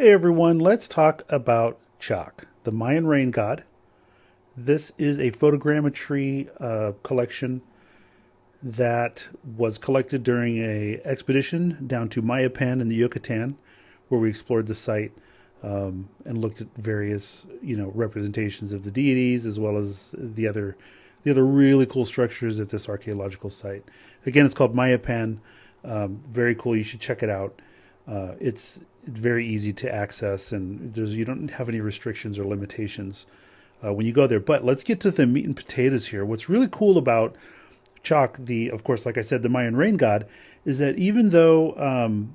Hey everyone, let's talk about Chaac, the Mayan rain god. This is a photogrammetry collection that was collected during a expedition down to Mayapán in the Yucatán, where we explored the site and looked at various, representations of the deities as well as the other really cool structures at this archaeological site. Again, it's called Mayapán. Very cool. You should check it out. It's very easy to access, and you don't have any restrictions or limitations when you go there. But let's get to the meat and potatoes here. What's really cool about Chaac, of course, like I said, the Mayan rain god, is that even though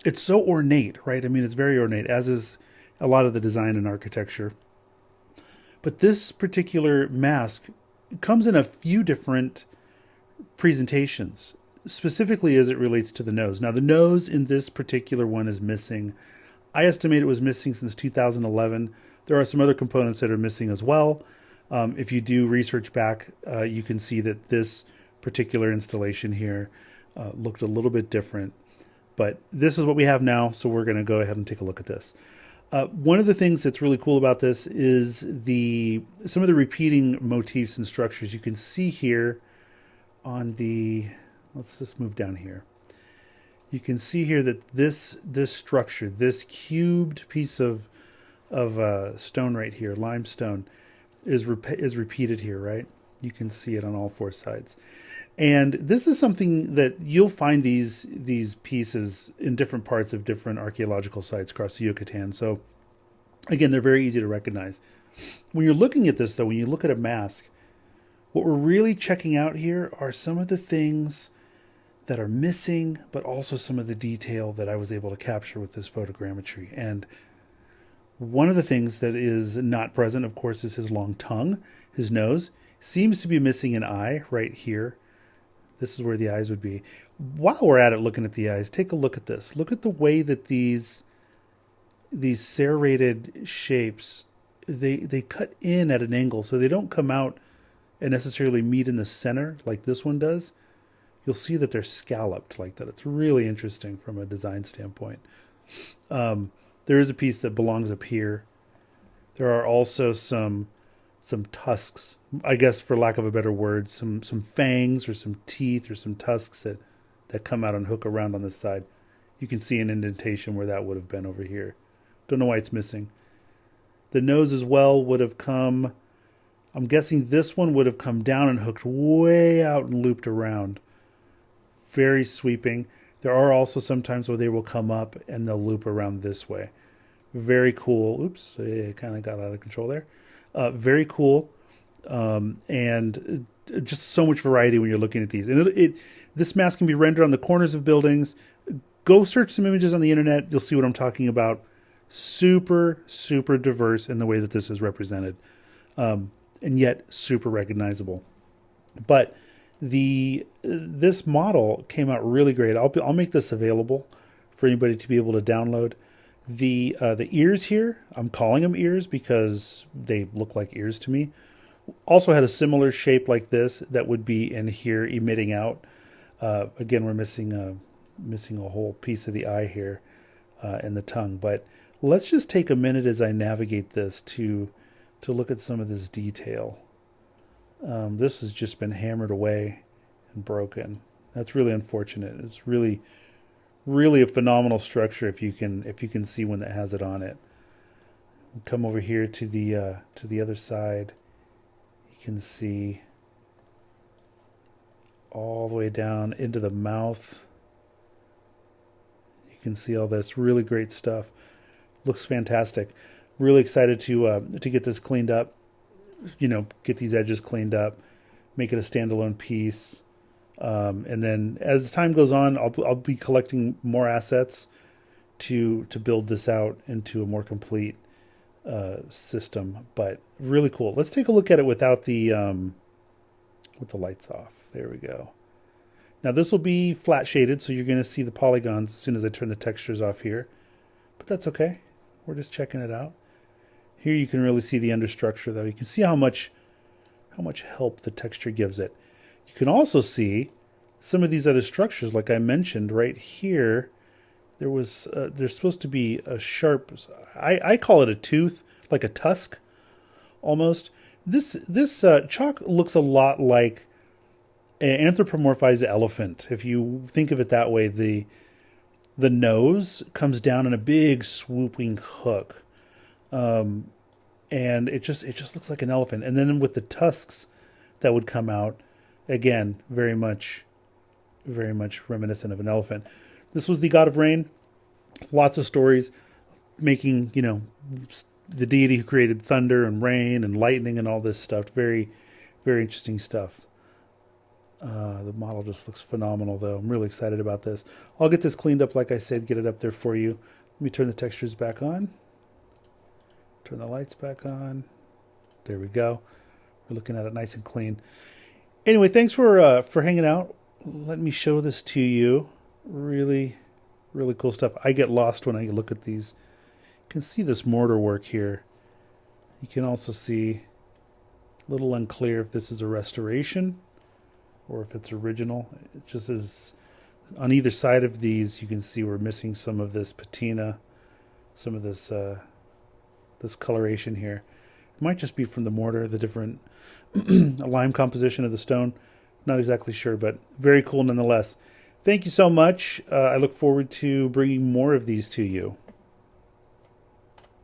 it's so ornate, right? I mean, it's very ornate, as is a lot of the design and architecture. But this particular mask comes in a few different presentations, specifically as it relates to the nose. Now, the nose in this particular one is missing. I estimate it was missing since 2011. There are some other components that are missing as well. If you do research back, you can see that this particular installation here looked a little bit different. But this is what we have now, so we're going to go ahead and take a look at this. One of the things that's really cool about this is some of the repeating motifs and structures. You can see here on the... Let's just move down here. You can see here that this structure, this cubed piece of stone right here, limestone, is repeated here, right? You can see it on all four sides. And this is something that you'll find these pieces in different parts of different archaeological sites across the Yucatan. So again, they're very easy to recognize. When you're looking at this, though, when you look at a mask, what we're really checking out here are some of the things that are missing, but also some of the detail that I was able to capture with this photogrammetry. And one of the things that is not present, of course, is his long tongue. His nose seems to be missing an eye right here. This is where the eyes would be. While we're at it looking at the eyes, take a look at this. Look at the way that these serrated shapes, they cut in at an angle, so they don't come out and necessarily meet in the center like this one does. You'll see that they're scalloped like that. It's really interesting from a design standpoint. There is a piece that belongs up here. There are also some tusks, I guess, for lack of a better word, some fangs or some teeth or some tusks that come out and hook around on this side. You can see an indentation where that would have been over here. Don't know why it's missing. The nose as well would have come, I'm guessing this one would have come down and hooked way out and looped around. Very sweeping. There are also some times where they will come up and they'll loop around this way. Very cool. Oops, it kind of got out of control there. Very cool. And just so much variety when you're looking at these. And this mask can be rendered on the corners of buildings. Go search some images on the internet. You'll see what I'm talking about. Super, super diverse in the way that this is represented. And yet super recognizable. But this model came out really great. I'll make this available for anybody to be able to download. The ears here, I'm calling them ears because they look like ears to me, also had a similar shape like this that would be in here emitting out. Again, we're missing a whole piece of the eye here and the tongue. But let's just take a minute as I navigate this to look at some of this detail. This has just been hammered away and broken. That's really unfortunate. It's really a phenomenal structure if you can see one that has it on it. Come over here to the other side. You can see all the way down into the mouth. You can see all this really great stuff. Looks fantastic. Really excited to get this cleaned up. Get these edges cleaned up, make it a standalone piece. And then as time goes on, I'll be collecting more assets to build this out into a more complete system. But really cool. Let's take a look at it without with the lights off. There we go. Now this will be flat shaded, so you're going to see the polygons as soon as I turn the textures off here. But that's okay. We're just checking it out. Here you can really see the understructure, though. You can see how much help the texture gives it. You can also see some of these other structures, like I mentioned right here, there was there's supposed to be a sharp. I call it a tooth, like a tusk, almost. This chalk looks a lot like an anthropomorphized elephant. If you think of it that way, the nose comes down in a big swooping hook, and it just looks like an elephant. And then with the tusks that would come out, again, very much reminiscent of an elephant. This was the god of rain. Lots of stories making, the deity who created thunder and rain and lightning and all this stuff. Very, very interesting stuff. The model just looks phenomenal, though. I'm really excited about this. I'll get this cleaned up, like I said, get it up there for you. Let me turn the textures back on. Turn the lights back on. There we go. We're looking at it nice and clean. Anyway, thanks for hanging out. Let me show this to you. Really, really cool stuff. I get lost when I look at these. You can see this mortar work here. You can also see a little unclear if this is a restoration or if it's original. It just is on either side of these. You can see we're missing some of this patina, some of this this coloration here. It might just be from the mortar, the different lime composition of the stone. Not exactly sure, but very cool nonetheless. Thank you so much. I look forward to bringing more of these to you.